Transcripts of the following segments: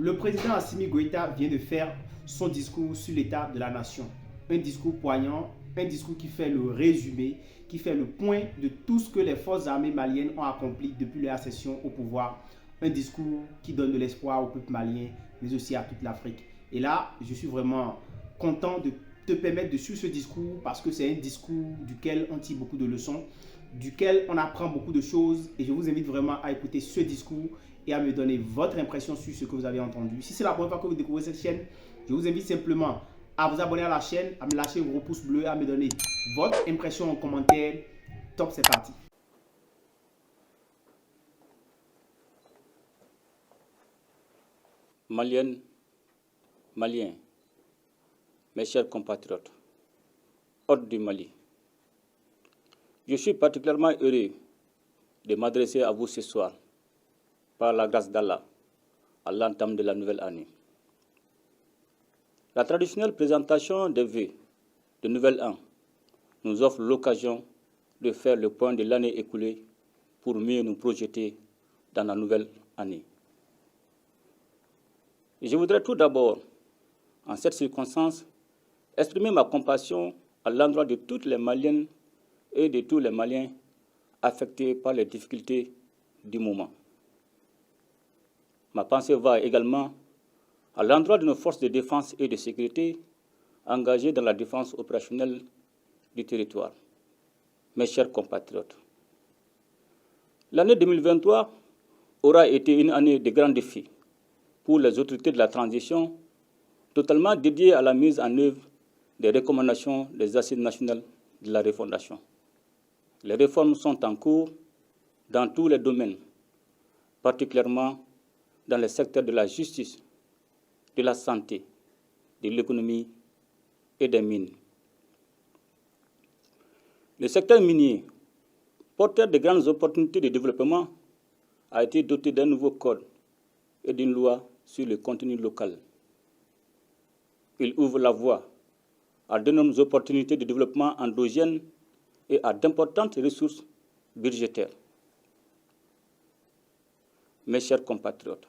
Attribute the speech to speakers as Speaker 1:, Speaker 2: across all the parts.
Speaker 1: Le président Assimi Goïta vient de faire son discours sur l'état de la nation. Un discours poignant, un discours qui fait le résumé, qui fait le point de tout ce que les forces armées maliennes ont accompli depuis leur accession au pouvoir. Un discours qui donne de l'espoir au peuple malien, mais aussi à toute l'Afrique. Et là, je suis vraiment content de te permettre de suivre ce discours parce que c'est un discours duquel on tire beaucoup de leçons, duquel on apprend beaucoup de choses. Et je vous invite vraiment à écouter ce discours et à me donner votre impression sur ce que vous avez entendu. Si c'est la première fois que vous découvrez cette chaîne, je vous invite simplement à vous abonner à la chaîne, à me lâcher un gros pouce bleu et à me donner votre impression en commentaire. Top, c'est parti.
Speaker 2: Maliennes, Maliens, mes chers compatriotes, hôtes du Mali, je suis particulièrement heureux de m'adresser à vous ce soir, par la grâce d'Allah, à l'entame de la nouvelle année. La traditionnelle présentation des vœux de Nouvel An nous offre l'occasion de faire le point de l'année écoulée pour mieux nous projeter dans la nouvelle année. Je voudrais tout d'abord, en cette circonstance, exprimer ma compassion à l'endroit de toutes les Maliennes et de tous les Maliens affectés par les difficultés du moment. Ma pensée va également à l'endroit de nos forces de défense et de sécurité engagées dans la défense opérationnelle du territoire. Mes chers compatriotes, l'année 2023 aura été une année de grands défis pour les autorités de la transition, totalement dédiée à la mise en œuvre des recommandations des Assises nationales de la refondation. Les réformes sont en cours dans tous les domaines, particulièrement dans les secteurs de la justice, de la santé, de l'économie et des mines. Le secteur minier, porteur de grandes opportunités de développement, a été doté d'un nouveau code et d'une loi sur le contenu local. Il ouvre la voie à d'énormes opportunités de développement endogène et à d'importantes ressources budgétaires. Mes chers compatriotes,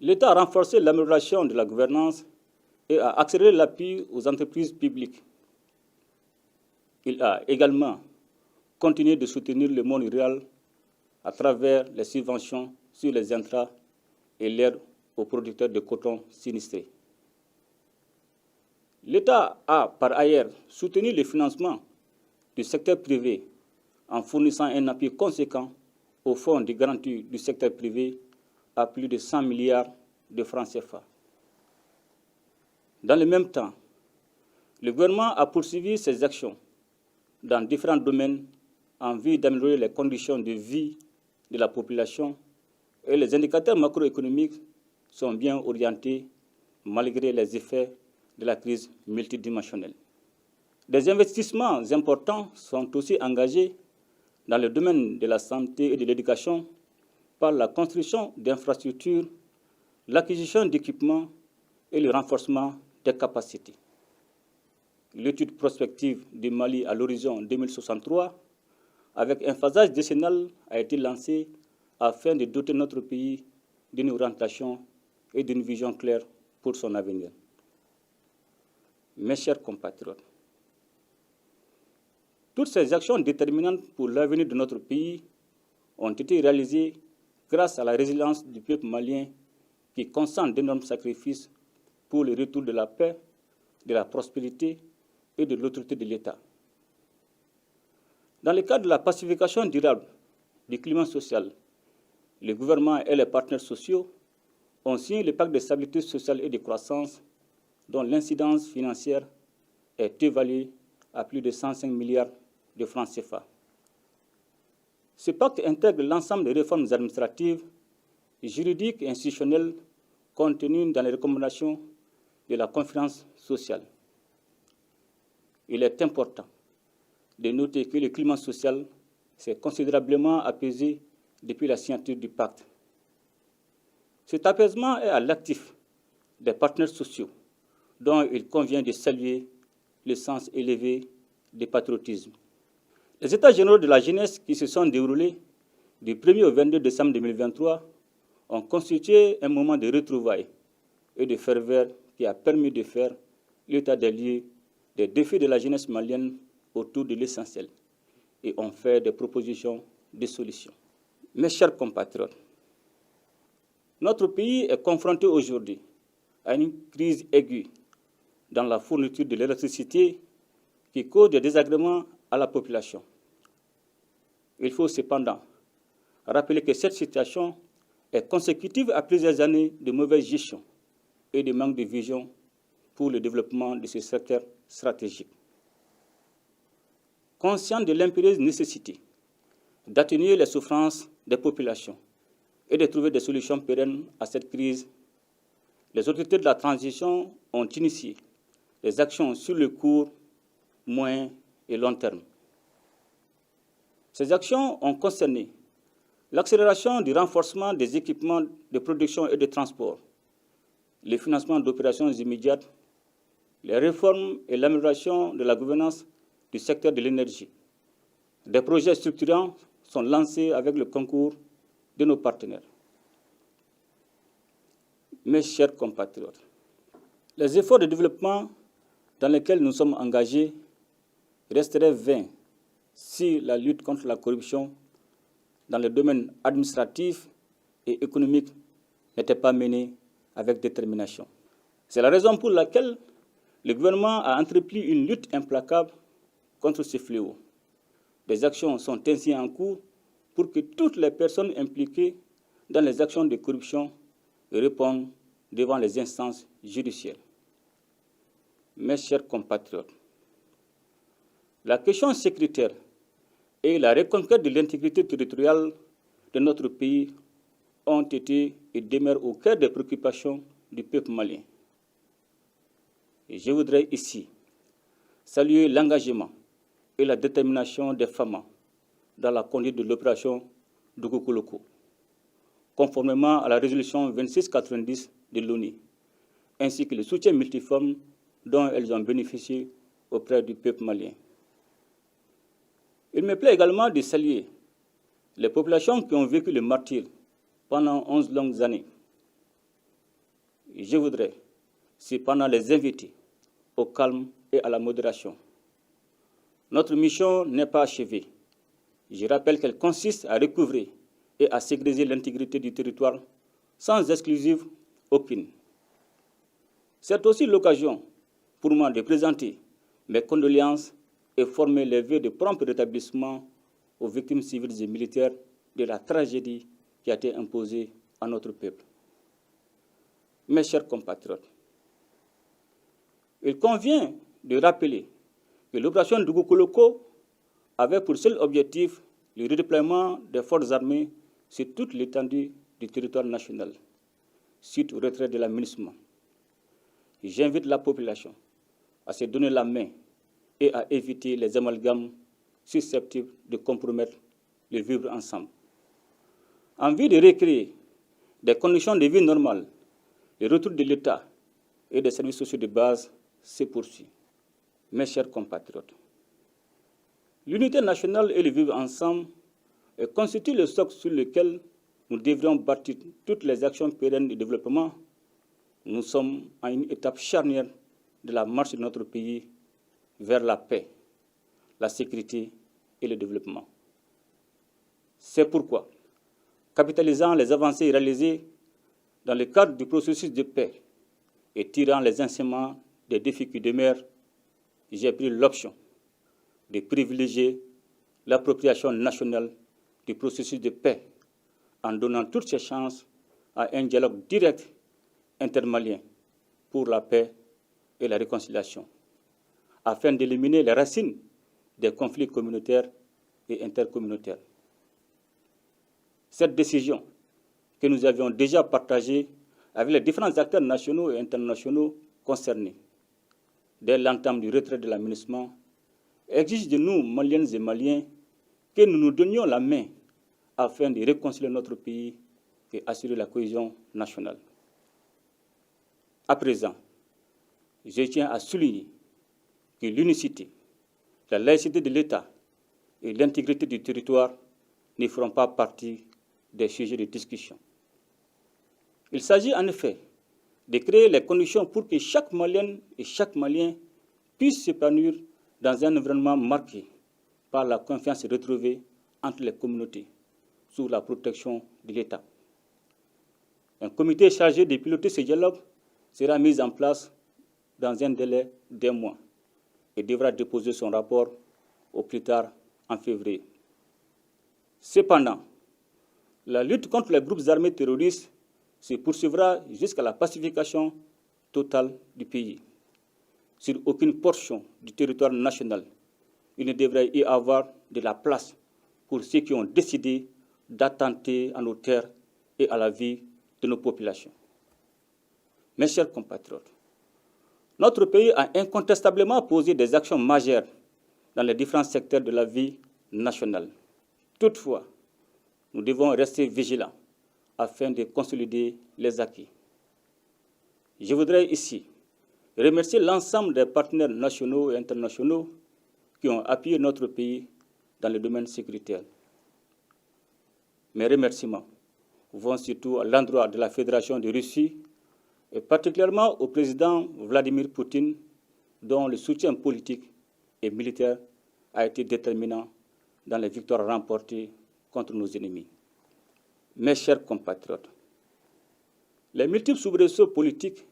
Speaker 2: l'État a renforcé l'amélioration de la gouvernance et a accéléré l'appui aux entreprises publiques. Il a également continué de soutenir le monde rural à travers les subventions sur les intrants et l'aide aux producteurs de coton sinistrés. L'État a par ailleurs soutenu le financement du secteur privé en fournissant un appui conséquent au fonds de garantie du secteur privé à plus de 100 milliards de francs CFA. Dans le même temps, le gouvernement a poursuivi ses actions dans différents domaines en vue d'améliorer les conditions de vie de la population et les indicateurs macroéconomiques sont bien orientés malgré les effets de la crise multidimensionnelle. Des investissements importants sont aussi engagés dans le domaine de la santé et de l'éducation par la construction d'infrastructures, l'acquisition d'équipements et le renforcement des capacités. L'étude prospective du Mali à l'horizon 2063, avec un phasage décennal, a été lancée afin de doter notre pays d'une orientation et d'une vision claire pour son avenir. Mes chers compatriotes, toutes ces actions déterminantes pour l'avenir de notre pays ont été réalisées grâce à la résilience du peuple malien qui consent d'énormes sacrifices pour le retour de la paix, de la prospérité et de l'autorité de l'État. Dans le cadre de la pacification durable du climat social, le gouvernement et les partenaires sociaux ont signé le pacte de stabilité sociale et de croissance dont l'incidence financière est évaluée à plus de 105 milliards de francs CFA. Ce pacte intègre l'ensemble des réformes administratives, juridiques et institutionnelles contenues dans les recommandations de la conférence sociale. Il est important de noter que le climat social s'est considérablement apaisé depuis la signature du pacte. Cet apaisement est à l'actif des partenaires sociaux, dont il convient de saluer le sens élevé du patriotisme. Les États généraux de la jeunesse qui se sont déroulés du 1er au 22 décembre 2023 ont constitué un moment de retrouvailles et de ferveur qui a permis de faire l'état des lieux des défis de la jeunesse malienne autour de l'essentiel et ont fait des propositions de solutions. Mes chers compatriotes, notre pays est confronté aujourd'hui à une crise aiguë dans la fourniture de l'électricité qui cause des désagréments à la population. Il faut cependant rappeler que cette situation est consécutive à plusieurs années de mauvaise gestion et de manque de vision pour le développement de ce secteur stratégique. Conscient de l'impérieuse nécessité d'atténuer les souffrances des populations et de trouver des solutions pérennes à cette crise, les autorités de la transition ont initié des actions sur le court, moyen et long terme. Ces actions ont concerné l'accélération du renforcement des équipements de production et de transport, le financement d'opérations immédiates, les réformes et l'amélioration de la gouvernance du secteur de l'énergie. Des projets structurants sont lancés avec le concours de nos partenaires. Mes chers compatriotes, les efforts de développement dans lesquels nous sommes engagés resteraient vains si la lutte contre la corruption dans le domaine administratif et économique n'était pas menée avec détermination. C'est la raison pour laquelle le gouvernement a entrepris une lutte implacable contre ce fléau. Des actions sont ainsi en cours pour que toutes les personnes impliquées dans les actions de corruption répondent devant les instances judiciaires. Mes chers compatriotes, la question sécuritaire et la reconquête de l'intégrité territoriale de notre pays ont été et demeurent au cœur des préoccupations du peuple malien. Et je voudrais ici saluer l'engagement et la détermination des femmes dans la conduite de l'opération Dougoukouloukou, conformément à la résolution 2690 de l'ONU, ainsi que le soutien multiforme dont elles ont bénéficié auprès du peuple malien. Il me plaît également de saluer les populations qui ont vécu le martyre pendant 11 longues années. Et je voudrais cependant les inviter au calme et à la modération. Notre mission n'est pas achevée. Je rappelle qu'elle consiste à recouvrer et à sécuriser l'intégrité du territoire sans exclusive aucune. C'est aussi l'occasion pour moi de présenter mes condoléances et former les vœux de prompt rétablissement aux victimes civiles et militaires de la tragédie qui a été imposée à notre peuple. Mes chers compatriotes, il convient de rappeler que l'opération Dougoukouloukou avait pour seul objectif le redéploiement des forces armées sur toute l'étendue du territoire national, suite au retrait de la MINUSMA. J'invite la population à se donner la main et à éviter les amalgames susceptibles de compromettre le vivre ensemble. En vue de recréer des conditions de vie normales, le retour de l'État et des services sociaux de base se poursuit. Mes chers compatriotes, l'unité nationale et le vivre ensemble constituent le socle sur lequel nous devrions bâtir toutes les actions pérennes de développement. Nous sommes à une étape charnière de la marche de notre pays vers la paix, la sécurité et le développement. C'est pourquoi, capitalisant les avancées réalisées dans le cadre du processus de paix et tirant les enseignements des défis qui demeurent, j'ai pris l'option de privilégier l'appropriation nationale du processus de paix en donnant toutes ses chances à un dialogue direct intermalien pour la paix et la réconciliation, afin d'éliminer les racines des conflits communautaires et intercommunautaires. Cette décision, que nous avions déjà partagée avec les différents acteurs nationaux et internationaux concernés, dès l'entame du retrait de la MINUSMA, exige de nous, Maliennes et Maliens, que nous nous donnions la main afin de réconcilier notre pays et assurer la cohésion nationale. À présent, je tiens à souligner que l'unicité, la laïcité de l'État et l'intégrité du territoire ne feront pas partie des sujets de discussion. Il s'agit en effet de créer les conditions pour que chaque Malienne et chaque Malien puisse s'épanouir dans un environnement marqué par la confiance retrouvée entre les communautés sous la protection de l'État. Un comité chargé de piloter ce dialogue sera mis en place dans un délai d'1 mois et devra déposer son rapport au plus tard en février. Cependant, la lutte contre les groupes armés terroristes se poursuivra jusqu'à la pacification totale du pays. Sur aucune portion du territoire national, il ne devrait y avoir de la place pour ceux qui ont décidé d'attenter à nos terres et à la vie de nos populations. Mes chers compatriotes, notre pays a incontestablement posé des actions majeures dans les différents secteurs de la vie nationale. Toutefois, nous devons rester vigilants afin de consolider les acquis. Je voudrais ici remercier l'ensemble des partenaires nationaux et internationaux qui ont appuyé notre pays dans le domaine sécuritaire. Mes remerciements vont surtout à l'endroit de la Fédération de Russie et particulièrement au président Vladimir Poutine, dont le soutien politique et militaire a été déterminant dans les victoires remportées contre nos ennemis. Mes chers compatriotes, les multiples soubresauts politiques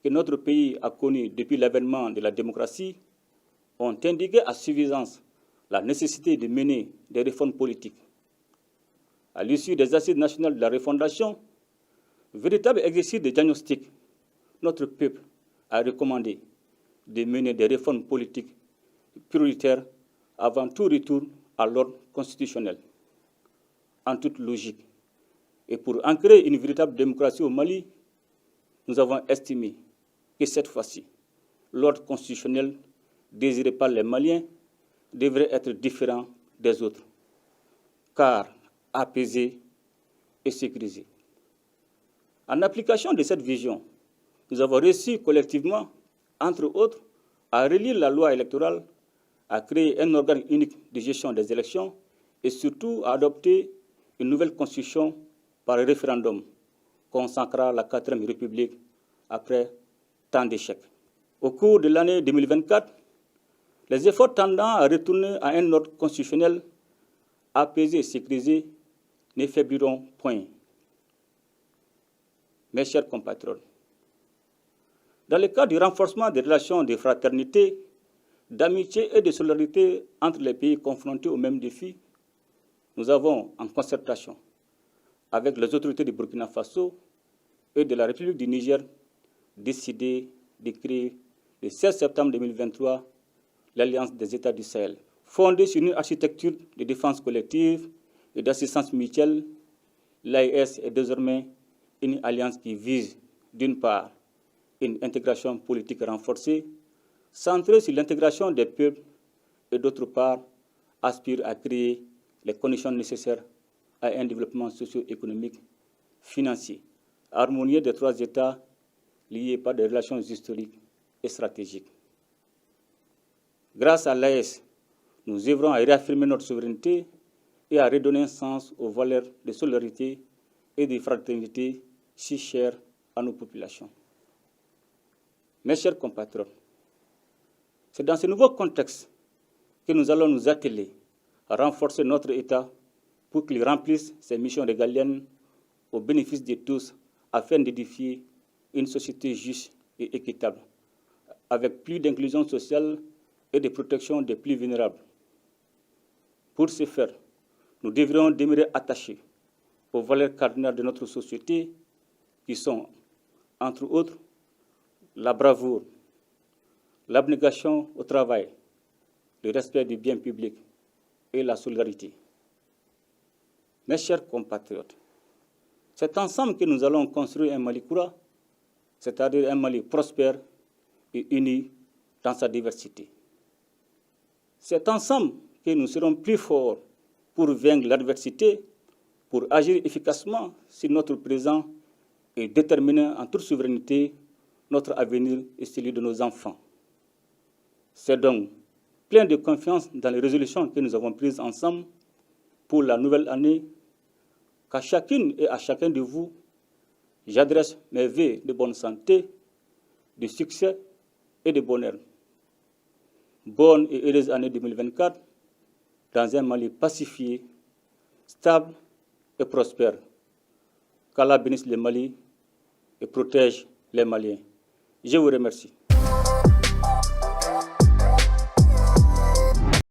Speaker 2: que notre pays a connus depuis l'avènement de la démocratie ont indiqué à suffisance la nécessité de mener des réformes politiques. À l'issue des assises nationales de la refondation, véritable exercice de diagnostic, notre peuple a recommandé de mener des réformes politiques prioritaires avant tout retour à l'ordre constitutionnel. En toute logique, et pour ancrer une véritable démocratie au Mali, nous avons estimé que cette fois-ci, l'ordre constitutionnel désiré par les Maliens devrait être différent des autres, car apaisé et sécurisé. En application de cette vision, nous avons réussi collectivement, entre autres, à relire la loi électorale, à créer un organe unique de gestion des élections et surtout à adopter une nouvelle constitution par référendum consacrant la 4e République après tant d'échecs. Au cours de l'année 2024, les efforts tendant à retourner à un ordre constitutionnel apaisé et sécurisé ne faibliront point. Mes chers compatriotes, dans le cadre du renforcement des relations de fraternité, d'amitié et de solidarité entre les pays confrontés aux mêmes défis, nous avons, en concertation avec les autorités du Burkina Faso et de la République du Niger, décidé de créer le 16 septembre 2023 l'Alliance des États du Sahel. Fondée sur une architecture de défense collective et d'assistance mutuelle, l'AES est désormais une alliance qui vise, d'une part, une intégration politique renforcée, centrée sur l'intégration des peuples, et d'autre part, aspire à créer les conditions nécessaires à un développement socio-économique, financier, harmonieux des 3 États liés par des relations historiques et stratégiques. Grâce à l'AES, nous œuvrons à réaffirmer notre souveraineté et à redonner un sens aux valeurs de solidarité et de fraternité si chères à nos populations. Mes chers compatriotes, c'est dans ce nouveau contexte que nous allons nous atteler à renforcer notre État pour qu'il remplisse ses missions régaliennes au bénéfice de tous afin d'édifier une société juste et équitable, avec plus d'inclusion sociale et de protection des plus vulnérables. Pour ce faire, nous devrions demeurer attachés aux valeurs cardinales de notre société qui sont, entre autres, la bravoure, l'abnégation au travail, le respect du bien public et la solidarité. Mes chers compatriotes, c'est ensemble que nous allons construire un Mali Koura, c'est-à-dire un Mali prospère et uni dans sa diversité. C'est ensemble que nous serons plus forts pour vaincre l'adversité, pour agir efficacement sur notre présent et déterminer en toute souveraineté notre avenir et celui de nos enfants. C'est donc plein de confiance dans les résolutions que nous avons prises ensemble pour la nouvelle année qu'à chacune et à chacun de vous, j'adresse mes vœux de bonne santé, de succès et de bonheur. Bonne et heureuse année 2024 dans un Mali pacifié, stable et prospère. Qu'Allah bénisse le Mali et protège les Maliens. Je vous remercie.